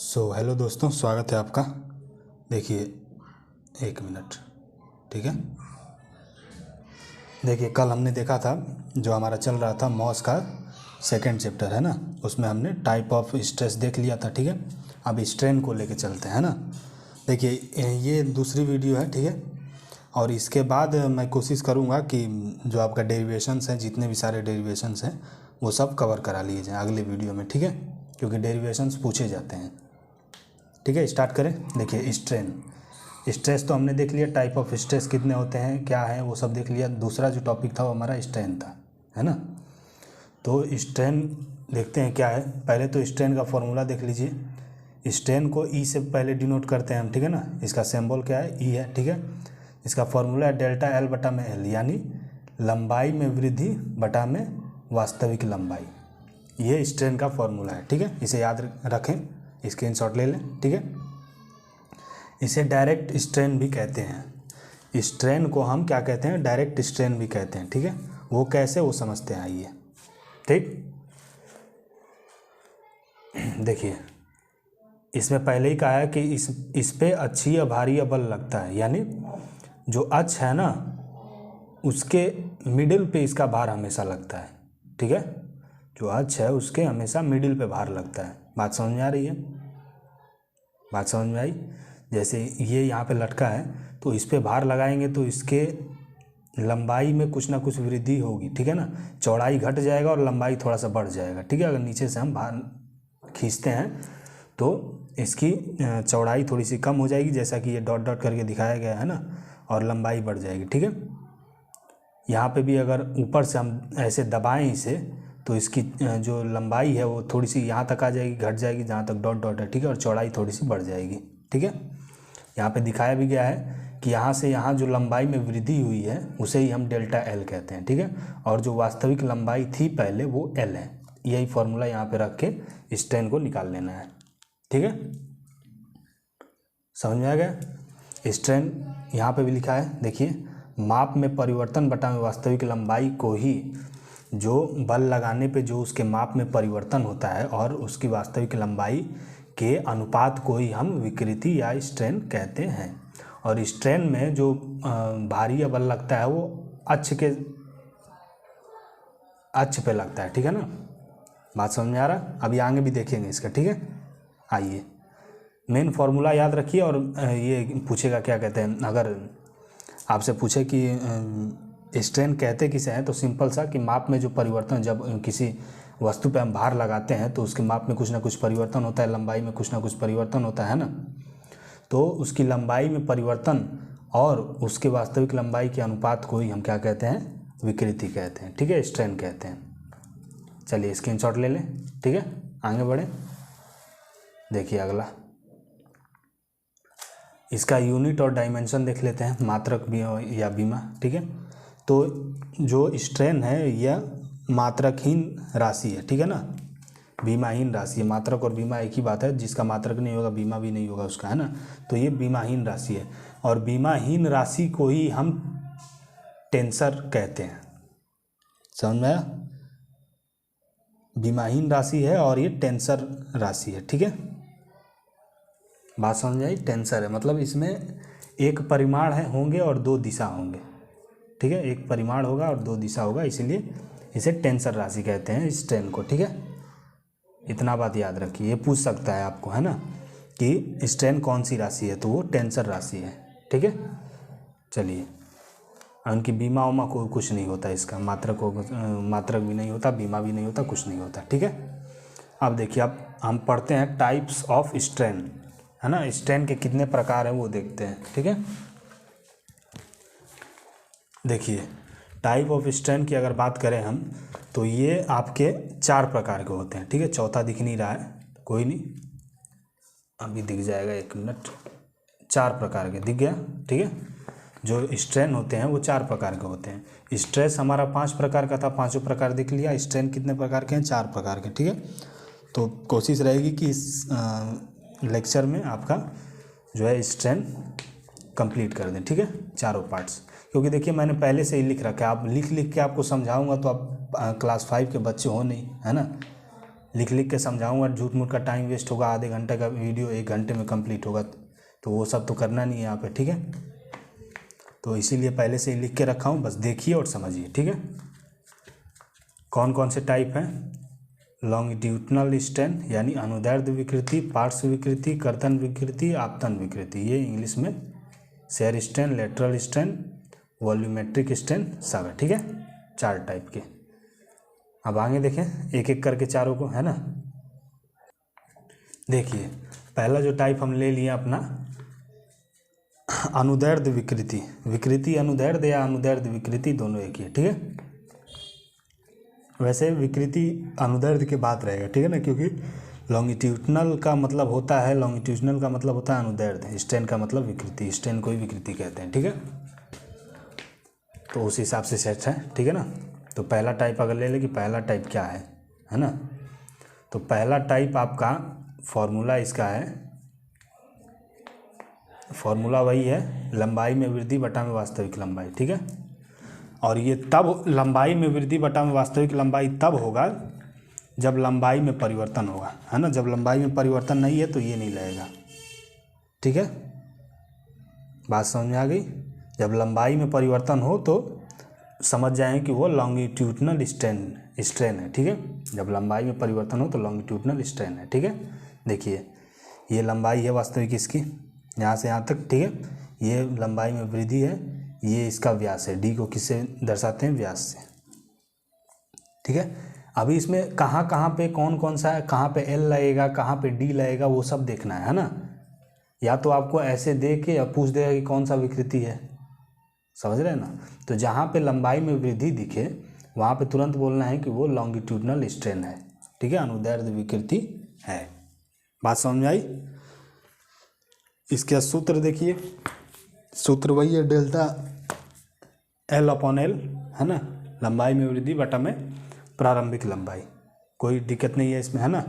Hello दोस्तों, स्वागत है आपका। देखिए, एक मिनट। ठीक है, देखिए कल हमने देखा था जो हमारा चल रहा था मॉस का सेकंड चैप्टर है ना, उसमें हमने टाइप ऑफ स्ट्रेस देख लिया था। ठीक है, अब स्ट्रेन को लेके चलते हैं ना। देखिए ये दूसरी वीडियो है, ठीक है, और इसके बाद मैं कोशिश करूँगा कि जो आपका डेरिवेशंस हैं, जितने भी सारे डेरिवेशंस हैं वो सब कवर करा लिए जाएँ अगले वीडियो में। ठीक है, क्योंकि डेरिवेशंस पूछे जाते हैं। ठीक है, स्टार्ट करें। देखिए स्ट्रेन, स्ट्रेस तो हमने देख लिया, टाइप ऑफ स्ट्रेस कितने होते हैं, क्या है, वो सब देख लिया। दूसरा जो टॉपिक था वो हमारा स्ट्रेन था, है ना। तो स्ट्रेन देखते हैं क्या है। पहले तो स्ट्रेन का फॉर्मूला देख लीजिए। स्ट्रेन को ई से पहले डिनोट करते हैं हम, ठीक है ना। इसका सिंबल क्या है, ई है। ठीक है, इसका फॉर्मूला है डेल्टा एल बटा में एल, यानी लंबाई में वृद्धि बटा में वास्तविक लंबाई। ये स्ट्रेन का फॉर्मूला है। ठीक है, इसे याद रखें, स्क्रीनशॉट ले लें। ठीक है, इसे डायरेक्ट स्ट्रेन भी कहते हैं। स्ट्रेन को हम क्या कहते हैं, डायरेक्ट स्ट्रेन भी कहते हैं। ठीक है, वो कैसे, वो समझते हैं, आइए। ठीक, देखिए इसमें पहले ही कहा है कि इस पे अक्षीय भारीय बल लगता है, यानी जो अक्ष है ना उसके मिडिल पे इसका भार हमेशा लगता है। ठीक है, जो अक्ष है उसके हमेशा मिडिल पे भार लगता है। बात समझ में आ रही है? बात समझ में आई? जैसे ये यहाँ पे लटका है तो इस पे भार लगाएंगे तो इसके लंबाई में कुछ ना कुछ वृद्धि होगी। ठीक है ना, चौड़ाई घट जाएगा और लंबाई थोड़ा सा बढ़ जाएगा। ठीक है, अगर नीचे से हम भार खींचते हैं तो इसकी चौड़ाई थोड़ी सी कम हो जाएगी, जैसा कि ये डॉट डॉट करके दिखाया गया है ना, और लंबाई बढ़ जाएगी। ठीक है, यहाँ पे भी अगर ऊपर से हम ऐसे दबाएं इसे तो इसकी जो लंबाई है वो थोड़ी सी यहाँ तक आ जाएगी, घट जाएगी जहाँ तक डॉट डॉट है। ठीक है, और चौड़ाई थोड़ी सी बढ़ जाएगी। ठीक है, यहाँ पे दिखाया भी गया है कि यहाँ से यहाँ जो लंबाई में वृद्धि हुई है उसे ही हम डेल्टा एल कहते हैं। ठीक है, और जो वास्तविक लंबाई थी पहले वो एल है। यही फॉर्मूला यहाँ पे रख के स्ट्रेन को निकाल लेना है। ठीक है, समझ में आ गया? स्ट्रेन यहाँ पे भी लिखा है, देखिए, माप में परिवर्तन बटा में वास्तविक लंबाई को ही जो बल लगाने पे जो उसके माप में परिवर्तन होता है और उसकी वास्तविक लंबाई के अनुपात को ही हम विकृति या स्ट्रेन कहते हैं। और स्ट्रेन में जो भारी बल लगता है वो अक्ष पे लगता है। ठीक है ना, बात समझ में आ रहा? अभी आगे भी देखेंगे इसका। ठीक है, आइए मेन फॉर्मूला याद रखिए। और ये पूछेगा क्या कहते हैं, अगर आपसे पूछे कि स्ट्रेन कहते किसे हैं, तो सिंपल सा कि माप में जो परिवर्तन, जब किसी वस्तु पे हम भार लगाते हैं तो उसके माप में कुछ ना कुछ परिवर्तन होता है, लंबाई में कुछ ना कुछ परिवर्तन होता है ना, तो उसकी लंबाई में परिवर्तन और उसके वास्तविक लंबाई के अनुपात को ही हम क्या कहते हैं, विकृति कहते हैं। ठीक है, स्ट्रेन कहते हैं। चलिए स्क्रीनशॉट ले लें। ठीक है, आगे बढ़े। देखिए अगला, इसका यूनिट और डायमेंशन देख लेते हैं, मात्रक या बीमा। ठीक है, तो जो स्ट्रेन है यह मात्रकहीन राशि है। ठीक है ना, बीमाहीन राशि है। मात्रक और बीमा एक ही बात है, जिसका मात्रक नहीं होगा बीमा भी नहीं होगा उसका, है ना। तो ये बीमाहीन राशि है, और बीमाहीन राशि को ही हम टेंसर कहते हैं। समझ में आया? बीमाहीन राशि है और ये टेंसर राशि है। ठीक है, बात समझ आई? टेंसर है मतलब इसमें एक परिमाण है होंगे और दो दिशा होंगे। ठीक है, एक परिमाण होगा और दो दिशा होगा, इसीलिए इसे टेंसर राशि कहते हैं स्ट्रेन को। ठीक है, इतना बात याद रखिए, ये पूछ सकता है आपको, है ना, कि स्ट्रेन कौन सी राशि है, तो वो टेंसर राशि है। ठीक है, चलिए, उनकी बीमा उमा को कुछ नहीं होता, इसका मात्रक भी नहीं होता, बीमा भी नहीं होता, कुछ नहीं होता। ठीक है, अब देखिए, अब हम पढ़ते हैं टाइप्स ऑफ स्ट्रेन, है ना। स्ट्रेन के कितने प्रकार हैं वो देखते हैं। ठीक है, देखिए टाइप ऑफ स्ट्रेन की अगर बात करें हम, तो ये आपके 4 प्रकार के होते हैं। ठीक है, चौथा दिख नहीं रहा है, कोई नहीं, अभी दिख जाएगा, 1 मिनट। 4 प्रकार के दिख गया। ठीक है, जो स्ट्रेन होते हैं वो 4 प्रकार के होते हैं। स्ट्रेस हमारा 5 प्रकार का था, 5 प्रकार दिख लिया। स्ट्रेन कितने प्रकार के हैं? 4 प्रकार के। ठीक है, तो कोशिश रहेगी कि इस लेक्चर में आपका जो है स्ट्रेन कंप्लीट कर दें। ठीक है, चारों पार्ट्स, क्योंकि देखिए मैंने पहले से ही लिख रखा है। आप लिख के आपको समझाऊंगा तो आप क्लास 5 के बच्चे हो नहीं, है ना। लिख लिख के समझाऊंगा, झूठ मूठ का टाइम वेस्ट होगा, आधे घंटे का वीडियो 1 घंटे में कंप्लीट होगा, तो वो सब तो करना नहीं है यहाँ पे, ठीक है। तो इसीलिए पहले से ही लिख के रखा हूँ, बस देखिए और समझिए, ठीक है। कौन कौन से टाइप हैं? लॉन्गिट्यूडनल स्टेन यानी अनुदैर्ध्य विकृति, पार्श्व विकृति, कर्तन विकृति, आपतन विकृति, ये इंग्लिश में shear strain, lateral strain, volumetric strain सब है, ठीक है, 4 टाइप के। अब आगे देखें एक एक करके चारों को, है ना। देखिए पहला जो टाइप हम ले लिए अपना अनुदैर्ध्य विकृति, विकृति अनुदैर्ध्य या अनुदैर्ध्य विकृति दोनों एक ही है, ठीक है। वैसे विकृति अनुदैर्ध्य के बात रहेगा, ठीक है ना, क्योंकि लॉन्गिट्यूडनल का मतलब होता है, लॉन्गिट्यूडनल का मतलब होता है अनुदैर्ध्य, स्टेन का मतलब विकृति, स्टेन को ही विकृति कहते हैं, ठीक है। तो उस हिसाब से सेट है, ठीक है ना। तो पहला टाइप अगर ले ले कि पहला टाइप क्या है ना, तो पहला टाइप आपका फॉर्मूला इसका है, फॉर्मूला वही है लंबाई में वृद्धि बटा में वास्तविक लंबाई, ठीक है। और ये तब लंबाई में वृद्धि बटा में वास्तविक लंबाई तब होगा जब लंबाई में परिवर्तन होगा, है ना। जब लंबाई में परिवर्तन नहीं है तो ये नहीं लगेगा, ठीक है। बात समझ में आ गई? जब लंबाई में परिवर्तन हो तो समझ जाएं कि वो लॉन्गिट्यूडनल स्ट्रेन है, ठीक है। जब लंबाई में परिवर्तन हो तो लॉन्गिट्यूडनल स्ट्रेन है, ठीक है। देखिए ये लंबाई है वास्तविक इसकी, यहाँ से यहाँ तक, ठीक है। ये लंबाई में वृद्धि है, ये इसका व्यास है, डी को किससे दर्शाते हैं? व्यास से, ठीक है। अभी इसमें कहाँ कहाँ पे कौन कौन सा है, कहाँ पे एल लगेगा, कहाँ पे डी लगेगा, वो सब देखना है ना। या तो आपको ऐसे दे के या पूछ देगा कि कौन सा विकृति है, समझ रहे हैं ना। तो जहाँ पे लंबाई में वृद्धि दिखे वहाँ पे तुरंत बोलना है कि वो लॉन्गिट्यूडनल स्ट्रेन है, ठीक है, अनुदैर्ध्य विकृति है। बात समझ में आई? इसका सूत्र देखिए, सूत्र वही है डेल्टा एल अपॉन एल, है ना, लंबाई में वृद्धि बटा में प्रारंभिक लंबाई, कोई दिक्कत नहीं है इसमें, है ना।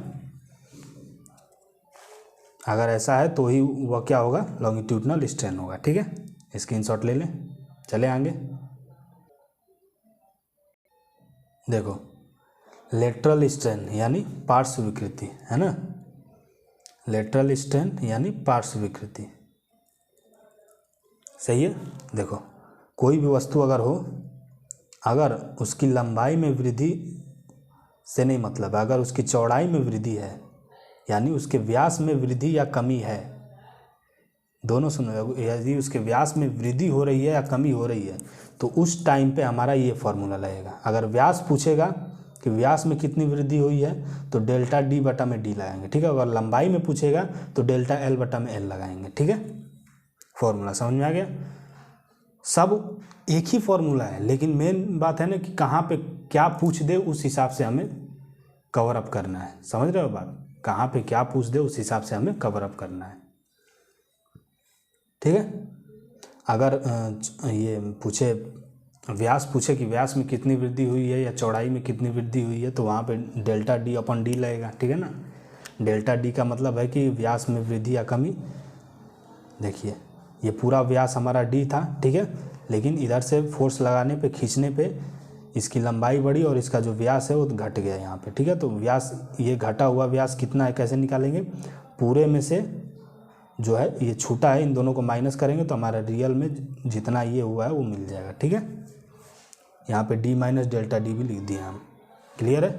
अगर ऐसा है तो ही वह क्या होगा? लॉन्गिट्यूडनल स्ट्रेन होगा, ठीक है। स्क्रीनशॉट ले लें, चले आगे। देखो लेटरल स्ट्रेन यानी पार्श्व विकृति, है ना, लेटरल स्ट्रेन यानी पार्श्व विकृति, सही है। देखो कोई भी वस्तु अगर हो, अगर उसकी लंबाई में वृद्धि से नहीं मतलब, अगर उसकी चौड़ाई में वृद्धि है यानी उसके व्यास में वृद्धि या कमी है, दोनों सुनो, यदि उसके व्यास में वृद्धि हो रही है या कमी हो रही है तो उस टाइम पे हमारा ये फॉर्मूला लगेगा। अगर व्यास पूछेगा कि व्यास में कितनी वृद्धि हुई है तो डेल्टा डी बटा में डी लगाएंगे, ठीक है। अगर लंबाई में पूछेगा तो डेल्टा एल बटा में एल लगाएंगे, ठीक है। फॉर्मूला समझ में आ गया? सब एक ही फॉर्मूला है, लेकिन मेन बात है ना कि कहाँ पे क्या पूछ दे उस हिसाब से हमें कवर अप करना है, समझ रहे हो बात? कहाँ पे क्या पूछ दे उस हिसाब से हमें कवर अप करना है, ठीक है। अगर ये पूछे, व्यास पूछे कि व्यास में कितनी वृद्धि हुई है या चौड़ाई में कितनी वृद्धि हुई है तो वहाँ पे डेल्टा डी अपन डी लगेगा, ठीक है ना। डेल्टा डी का मतलब है कि व्यास में वृद्धि या कमी। देखिए ये पूरा व्यास हमारा डी था, ठीक है, लेकिन इधर से फोर्स लगाने पे, खींचने पे इसकी लंबाई बढ़ी और इसका जो व्यास है वो घट गया यहाँ पे, ठीक है। तो व्यास, ये घटा हुआ व्यास कितना है, कैसे निकालेंगे? पूरे में से जो है ये छूटा है, इन दोनों को माइनस करेंगे तो हमारा रियल में जितना ये हुआ है वो मिल जाएगा, ठीक है। यहाँ पे डी माइनस डेल्टा डी भी लिख दिया हम, क्लियर है?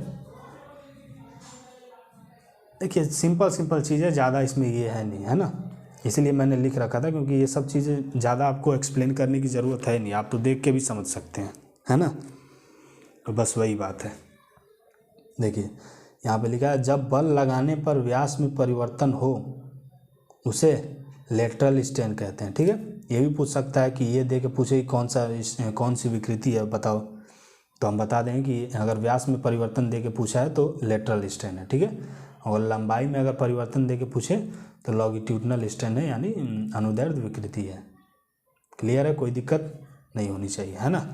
देखिए सिंपल सिंपल चीज़ें, ज़्यादा इसमें ये है नहीं, है ना, इसीलिए मैंने लिख रखा था, क्योंकि ये सब चीज़ें ज़्यादा आपको एक्सप्लेन करने की ज़रूरत है नहीं, आप तो देख के भी समझ सकते हैं, है ना। तो बस वही बात है। देखिए यहाँ पे लिखा है जब बल लगाने पर व्यास में परिवर्तन हो उसे लेटरल स्ट्रेन कहते हैं, ठीक है। ये भी पूछ सकता है कि ये दे के पूछे कि कौन सी विकृति है बताओ, तो हम बता दें कि अगर व्यास में परिवर्तन दे के पूछा है तो लेटरल स्ट्रेन है, ठीक है। और लंबाई में अगर परिवर्तन दे के पूछे तो लॉन्गिट्यूडनल स्ट्रेन है यानी अनुदैर्ध्य विकृति है। क्लियर है? कोई दिक्कत नहीं होनी चाहिए, है ना।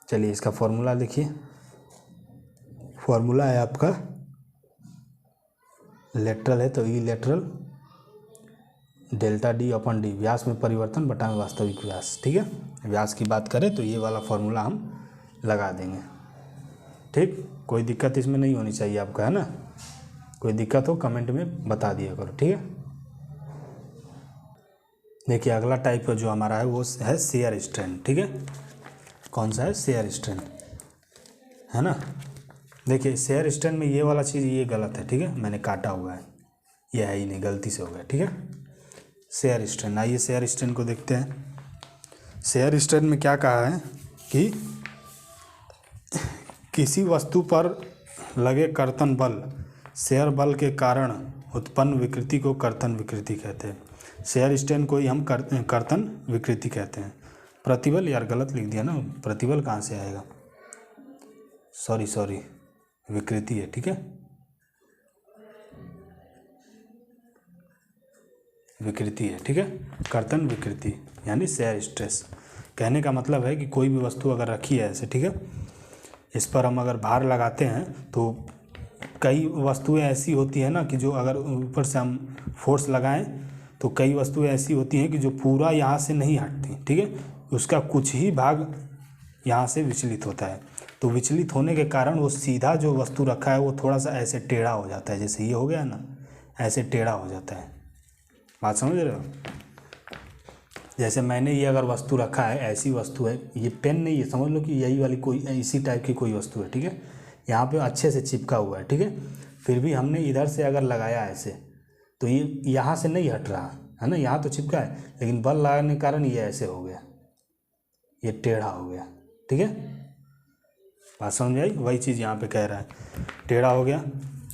चलिए इसका फॉर्मूला देखिए, फॉर्मूला है आपका लेटरल है तो ई लेटरल डेल्टा डी अपन डी, व्यास में परिवर्तन बटा में वास्तविक व्यास, ठीक है। व्यास की बात करें तो ये वाला फॉर्मूला हम लगा देंगे, ठीक। कोई दिक्कत इसमें नहीं होनी चाहिए आपका, है ना। कोई दिक्कत हो कमेंट में बता दिया करो, ठीक है। देखिए अगला टाइप का जो हमारा है वो है शेयर स्ट्रेन, ठीक है। कौन सा है? शेयर स्ट्रेन, है ना। देखिए शेयर स्ट्रेन में ये वाला चीज़ ये गलत है, ठीक है, मैंने काटा हुआ है, ये है ही नहीं, गलती से हो गया, ठीक है। शेयर स्ट्रेन, आइए शेयर स्ट्रेन को देखते हैं। शेयर स्ट्रेन में क्या कहा है कि किसी वस्तु पर लगे कर्तन बल शेयर बल के कारण उत्पन्न विकृति को कर्तन विकृति कहते हैं। शेयर स्ट्रेन को ही हम कर्तन विकृति कहते हैं। प्रतिबल, यार गलत लिख दिया ना, प्रतिबल कहाँ से आएगा, सॉरी विकृति है, ठीक है, विकृति है, ठीक है। कर्तन विकृति यानी शेयर स्ट्रेस। कहने का मतलब है कि कोई भी वस्तु अगर रखी है ऐसे, ठीक है, इस पर हम अगर भार लगाते हैं तो कई वस्तुएं ऐसी होती हैं ना कि जो अगर ऊपर से हम फोर्स लगाएं तो कई वस्तुएं ऐसी होती हैं कि जो पूरा यहाँ से नहीं हटती, ठीक है, उसका कुछ ही भाग यहाँ से विचलित होता है। तो विचलित होने के कारण वो सीधा जो वस्तु रखा है वो थोड़ा सा ऐसे टेढ़ा हो जाता है, जैसे ये हो गया ना, ऐसे टेढ़ा हो जाता है। बात समझ रहे हो? जैसे मैंने ये अगर वस्तु रखा है, ऐसी वस्तु है, ये पेन नहीं है, समझ लो कि यही वाली कोई इसी टाइप की कोई वस्तु है, ठीक है, यहाँ पे अच्छे से चिपका हुआ है, ठीक है, फिर भी हमने इधर से अगर लगाया ऐसे तो ये यहाँ से नहीं हट रहा है ना, यहाँ तो चिपका है, लेकिन बल लगाने के कारण ये ऐसे हो गया, ये टेढ़ा हो गया, ठीक है। बात समझ आई? वही चीज़ यहाँ पे कह रहा है, टेढ़ा हो गया,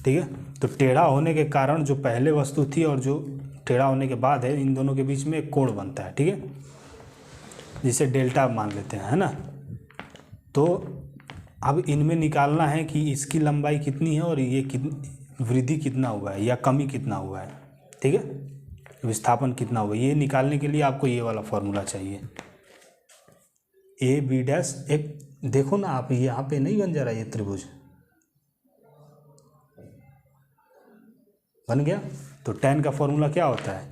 ठीक है। तो टेढ़ा होने के कारण जो पहले वस्तु थी और जो टेढ़ा होने के बाद है, इन दोनों के बीच में एक कोण बनता है, ठीक है, जिसे डेल्टा मान लेते हैं, है ना। तो अब इनमें निकालना है कि इसकी लंबाई कितनी है और ये वृद्धि कितना हुआ है या कमी कितना हुआ है, ठीक है, विस्थापन कितना हुआ है। ये निकालने के लिए आपको ये वाला फॉर्मूला चाहिए, ए बी डैश। एक देखो ना आप, यहाँ पे नहीं बन जा रहा ये त्रिभुज, बन गया। तो tan का फॉर्मूला क्या होता है?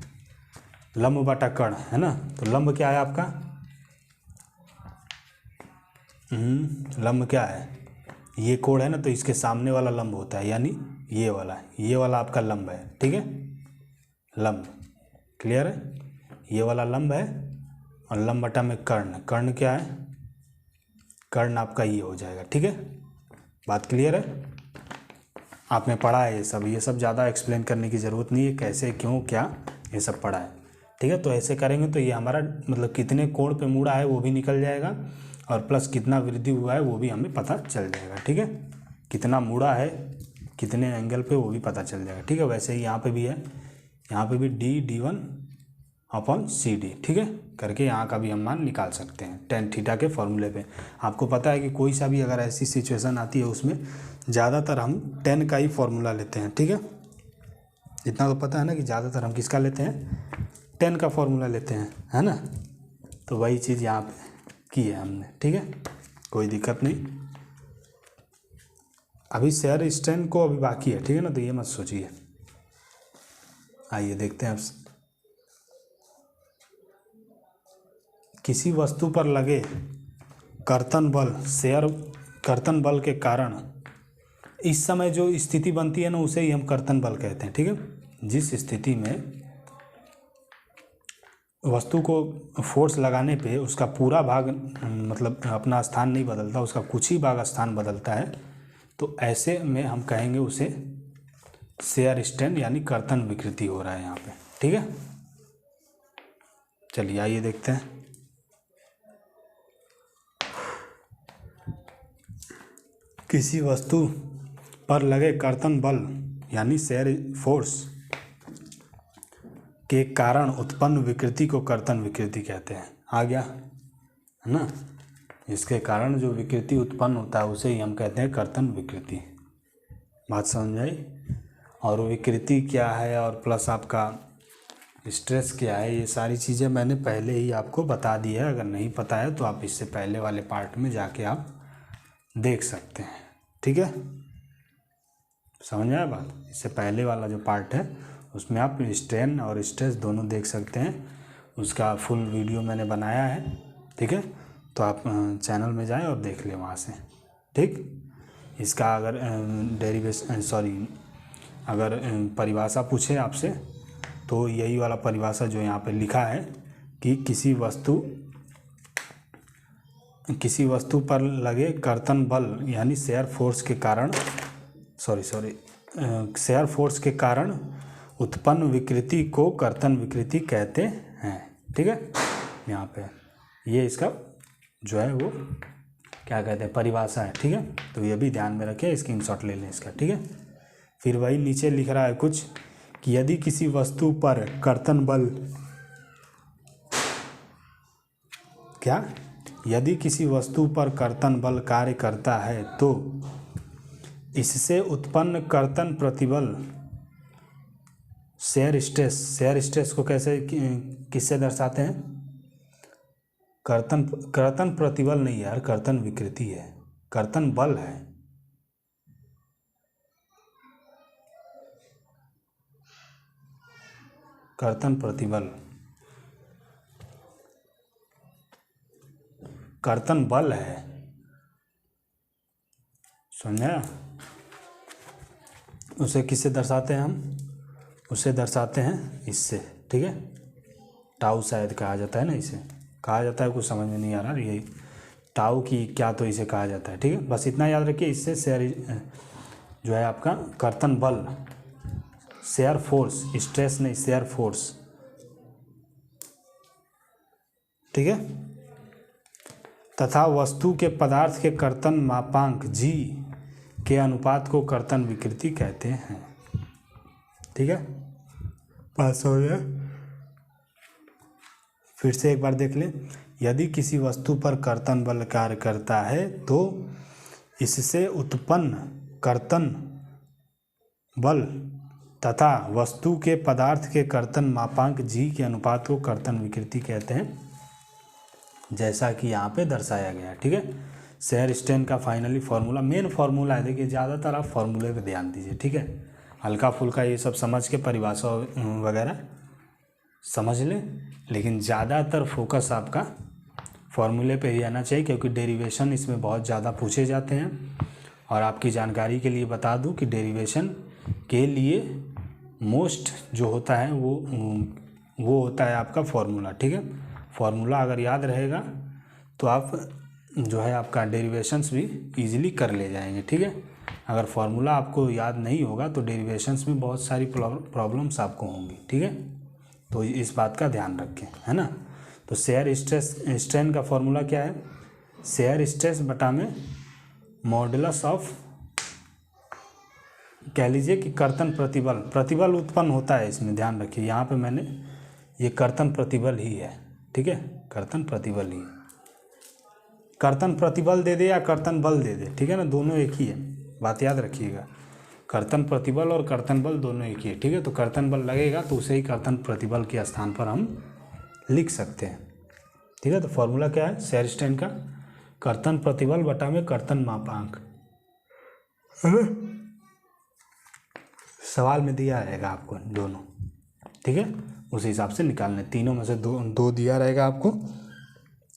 लंब बटा कर्ण, है ना। तो लंब क्या है आपका? लंब क्या है? ये कोण है ना, तो इसके सामने वाला लंब होता है, यानी ये वाला आपका लंब है, ठीक है, लंब। क्लियर है? ये वाला लंब है और लंब बटा में कर्ण, कर्ण क्या है? कर्ण आपका ये हो जाएगा, ठीक है। बात क्लियर है? आपने पढ़ा है ये सब ज़्यादा एक्सप्लेन करने की ज़रूरत नहीं है, कैसे क्यों क्या, ये सब पढ़ा है, ठीक है। तो ऐसे करेंगे तो ये हमारा मतलब कितने कोण पे मुड़ा है वो भी निकल जाएगा और प्लस कितना वृद्धि हुआ है वो भी हमें पता चल जाएगा, ठीक है। कितना मुड़ा है कितने एंगल पे वो भी पता चल जाएगा, ठीक है। वैसे ही यहाँ पे भी है, यहाँ पे भी d/1/cd, ठीक है, करके यहाँ का भी हम मान निकाल सकते हैं tan थीटा के फॉर्मूले पे। आपको पता है कि कोई सा भी अगर ऐसी सिचुएशन आती है उसमें ज़्यादातर हम tan का ही फॉर्मूला लेते हैं, ठीक है। इतना तो पता है ना कि ज़्यादातर हम किसका लेते हैं? tan का फॉर्मूला लेते हैं, है ना। तो वही चीज़ यहाँ पे की है हमने, ठीक है, कोई दिक्कत नहीं। अभी शेयर स्ट्रेन को अभी बाकी है, ठीक है ना, तो ये मत सोचिए। आइए देखते हैं अब किसी वस्तु पर लगे कर्तन बल के कारण इस समय जो स्थिति बनती है ना उसे ही हम कर्तन बल कहते हैं, ठीक है। जिस स्थिति में वस्तु को फोर्स लगाने पे उसका पूरा भाग मतलब अपना स्थान नहीं बदलता, उसका कुछ ही भाग स्थान बदलता है, तो ऐसे में हम कहेंगे उसे शेयर स्ट्रेन यानी कर्तन विकृति हो रहा है यहाँ पे, ठीक है। चलिए आइए देखते हैं। किसी वस्तु पर लगे कर्तन बल यानी शेयर फोर्स के कारण उत्पन्न विकृति को कर्तन विकृति कहते हैं। आ गया, है ना। इसके कारण जो विकृति उत्पन्न होता है उसे ही हम कहते हैं कर्तन विकृति। बात समझ आई? और विकृति क्या है और प्लस आपका स्ट्रेस क्या है, ये सारी चीज़ें मैंने पहले ही आपको बता दी है। अगर नहीं पता है तो आप इससे पहले वाले पार्ट में जाके आप देख सकते हैं, ठीक है। समझ आया बात? इससे पहले वाला जो पार्ट है उसमें आप स्ट्रेन और स्ट्रेस दोनों देख सकते हैं, उसका फुल वीडियो मैंने बनाया है, ठीक है। तो आप चैनल में जाएं और देख लें वहाँ से, ठीक। इसका अगर अगर परिभाषा पूछे आपसे तो यही वाला परिभाषा जो यहाँ पे लिखा है कि किसी वस्तु पर लगे कर्तन बल यानी शेयर फोर्स के कारण उत्पन्न विकृति को कर्तन विकृति कहते हैं। ठीक है, यहाँ पे ये इसका जो है वो क्या कहते हैं परिभाषा है। ठीक है, तो ये भी ध्यान में रखें, स्क्रीनशॉट ले लें इसका। ठीक है, फिर वही नीचे लिख रहा है कुछ कि यदि किसी वस्तु पर कर्तन बल यदि किसी वस्तु पर कर्तन बल कार्य करता है तो इससे उत्पन्न कर्तन प्रतिबल शेयर स्ट्रेस को किससे दर्शाते हैं? कर्तन प्रतिबल नहीं यार, कर्तन विकृति है, कर्तन बल है। कर्तन प्रतिबल, कर्तन बल है, समझा? उसे किससे दर्शाते हैं हम? उसे दर्शाते हैं इससे। ठीक है, टाउ शायद कहा जाता है ना, इसे कहा जाता है, कुछ समझ में नहीं आ रहा ये टाउ की क्या, तो इसे कहा जाता है। ठीक है, बस इतना याद रखिए। इससे शेयर जो है आपका कर्तन बल, शेयर फोर्स, स्ट्रेस नहीं, शेयर फोर्स। ठीक है, तथा वस्तु के पदार्थ के कर्तन मापांक G के अनुपात को कर्तन विकृति कहते हैं। ठीक है, पास हो गया। फिर से एक बार देख लें। यदि किसी वस्तु पर कर्तन बल कार्य करता है तो इससे उत्पन्न कर्तन बल तथा वस्तु के पदार्थ के कर्तन मापांक G के अनुपात को कर्तन विकृति कहते हैं, जैसा कि यहाँ पे दर्शाया गया है। ठीक है, शेयर स्ट्रेन का फाइनली फार्मूला, मेन फार्मूला है। देखिए ज़्यादातर आप फार्मूले पे ध्यान दीजिए। ठीक है, हल्का फुल्का ये सब समझ के परिभाषा वगैरह समझ लें, लेकिन ज़्यादातर फोकस आपका फार्मूले पे ही आना चाहिए, क्योंकि डेरिवेशन इसमें बहुत ज़्यादा पूछे जाते हैं। और आपकी जानकारी के लिए बता दूं कि डेरिवेशन के लिए मोस्ट जो होता है वो होता है आपका फार्मूला। ठीक है, फार्मूला अगर याद रहेगा तो आप जो है आपका डेरिवेशंस भी इजीली कर ले जाएंगे। ठीक है, अगर फार्मूला आपको याद नहीं होगा तो डेरिवेशंस में बहुत सारी प्रॉब्लम्स आपको होंगी। ठीक है, तो इस बात का ध्यान रखें, है ना। तो शेयर स्ट्रेन का फार्मूला क्या है? शेयर स्ट्रेस बटा में मॉडुलस ऑफ, कह लीजिए कि कर्तन प्रतिबल उत्पन्न होता है इसमें, ध्यान रखिए। यहाँ पे मैंने ये कर्तन प्रतिबल ही है। ठीक है, कर्तन प्रतिबल ही है। कर्तन प्रतिबल दे दे या कर्तन बल दे दे, ठीक है ना, दोनों एक ही है, बात याद रखिएगा। कर्तन प्रतिबल और कर्तन बल दोनों एक ही है। ठीक है, तो कर्तन बल लगेगा तो उसे ही कर्तन प्रतिबल के स्थान पर हम लिख सकते हैं। ठीक है, तो फॉर्मूला क्या है शेयर स्ट्रेन का? कर्तन प्रतिबल बटा में कर्तन मापांक। सवाल में दिया रहेगा आपको दोनों। ठीक है, उस हिसाब से निकालने, तीनों में से दो दिया रहेगा आपको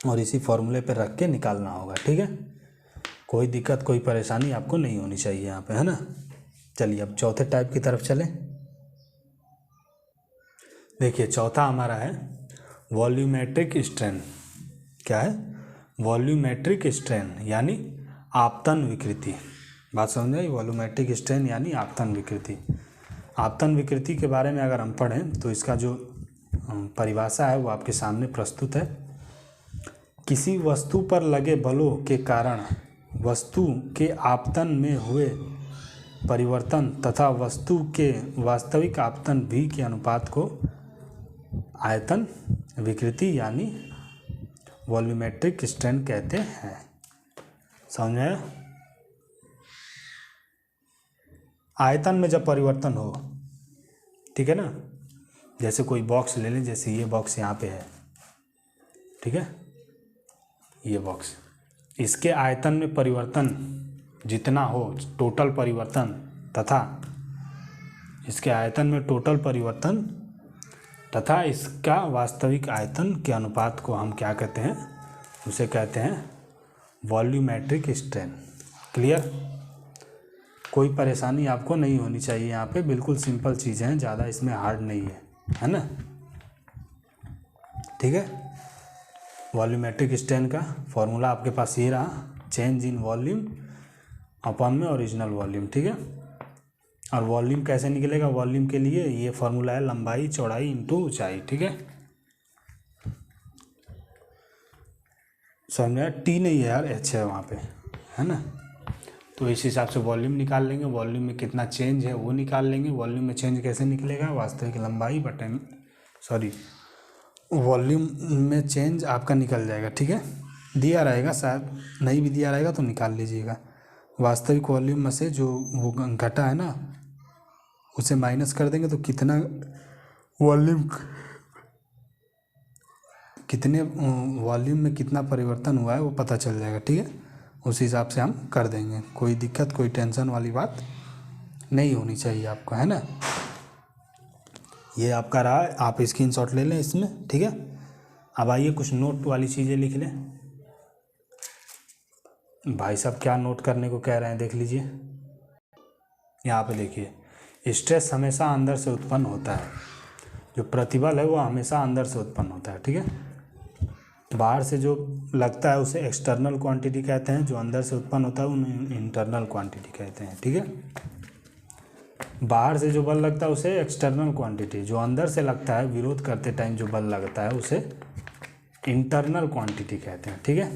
और इसी फॉर्मूले पे रख के निकालना होगा। ठीक है, कोई दिक्कत कोई परेशानी आपको नहीं होनी चाहिए यहाँ पे, है ना। चलिए अब चौथे टाइप की तरफ चलें। देखिए चौथा हमारा है वॉल्यूमेट्रिक स्ट्रेन। क्या है? वॉल्यूमेट्रिक स्ट्रेन यानी आपतन विकृति। बात समझ आई? वॉल्यूमेट्रिक स्ट्रेन यानी आपतन विकृति। आपतन विकृति के बारे में अगर हम पढ़ें तो इसका जो परिभाषा है वो आपके सामने प्रस्तुत है। किसी वस्तु पर लगे बलों के कारण वस्तु के आपतन में हुए परिवर्तन तथा वस्तु के वास्तविक आपतन v के अनुपात को आयतन विकृति यानी वॉल्यूमेट्रिक स्ट्रेन कहते हैं। समझ आया? आयतन में जब परिवर्तन हो, ठीक है ना, जैसे कोई बॉक्स ले लें, जैसे ये बॉक्स यहाँ पे है, ठीक है, ये बॉक्स, इसके आयतन में परिवर्तन जितना हो, टोटल परिवर्तन तथा इसके आयतन में टोटल परिवर्तन तथा इसका वास्तविक आयतन के अनुपात को हम क्या कहते हैं? उसे कहते हैं वॉल्यूमेट्रिक स्ट्रेन। क्लियर? कोई परेशानी आपको नहीं होनी चाहिए। यहाँ पे बिल्कुल सिंपल चीज़ें हैं, ज़्यादा इसमें हार्ड नहीं है ना। ठीक है, वॉल्यूमेट्रिक स्ट्रेन का फॉर्मूला आपके पास ये रहा, चेंज इन वॉल्यूम अपॉन में ओरिजिनल वॉल्यूम। ठीक है, और वॉल्यूम कैसे निकलेगा? वॉल्यूम के लिए ये फॉर्मूला है लंबाई चौड़ाई इंटू ऊंचाई। ठीक है, समझ में? टी नहीं है यार, एच है वहाँ पे, है ना। तो इस हिसाब से वॉल्यूम निकाल लेंगे, वॉल्यूम में कितना चेंज है वो निकाल लेंगे। वॉल्यूम में चेंज कैसे निकलेगा? वास्तविक लंबाई बटे वॉल्यूम में चेंज आपका निकल जाएगा। ठीक है, दिया रहेगा, शायद नहीं भी दिया रहेगा तो निकाल लीजिएगा। वास्तविक वॉल्यूम में से जो वो घटा है ना उसे माइनस कर देंगे तो कितना वॉल्यूम, कितने वॉल्यूम में कितना परिवर्तन हुआ है वो पता चल जाएगा। ठीक है, उस हिसाब से हम कर देंगे। कोई दिक्कत, कोई टेंशन वाली बात नहीं होनी चाहिए आपको, है ना। ये आपका रहा, आप स्क्रीनशॉट ले लें इसमें। ठीक है, अब आइए कुछ नोट वाली चीज़ें लिख लें। भाई साहब क्या नोट करने को कह रहे हैं देख लीजिए। यहाँ पे देखिए, स्ट्रेस हमेशा अंदर से उत्पन्न होता है, जो प्रतिबल है वो हमेशा अंदर से उत्पन्न होता है। ठीक है, बाहर से जो लगता है उसे एक्सटर्नल क्वांटिटी कहते हैं, जो अंदर से उत्पन्न होता है उन्हें इंटरनल क्वांटिटी कहते हैं। ठीक है, बाहर से जो बल लगता है उसे एक्सटर्नल क्वांटिटी, जो अंदर से लगता है विरोध करते टाइम जो बल लगता है उसे इंटरनल क्वांटिटी कहते हैं। ठीक है,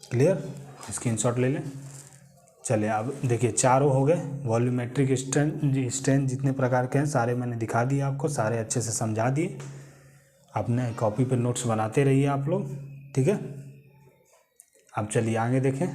क्लियर? स्क्रीनशॉट ले लें। चलिए अब देखिए, चारों हो गए वॉल्यूमेट्रिक स्ट्रेन जितने प्रकार के हैं सारे मैंने दिखा दिए आपको, सारे अच्छे से समझा दिए। अपने कॉपी पे नोट्स बनाते रहिए आप लोग। ठीक है, अब चलिए आगे देखें।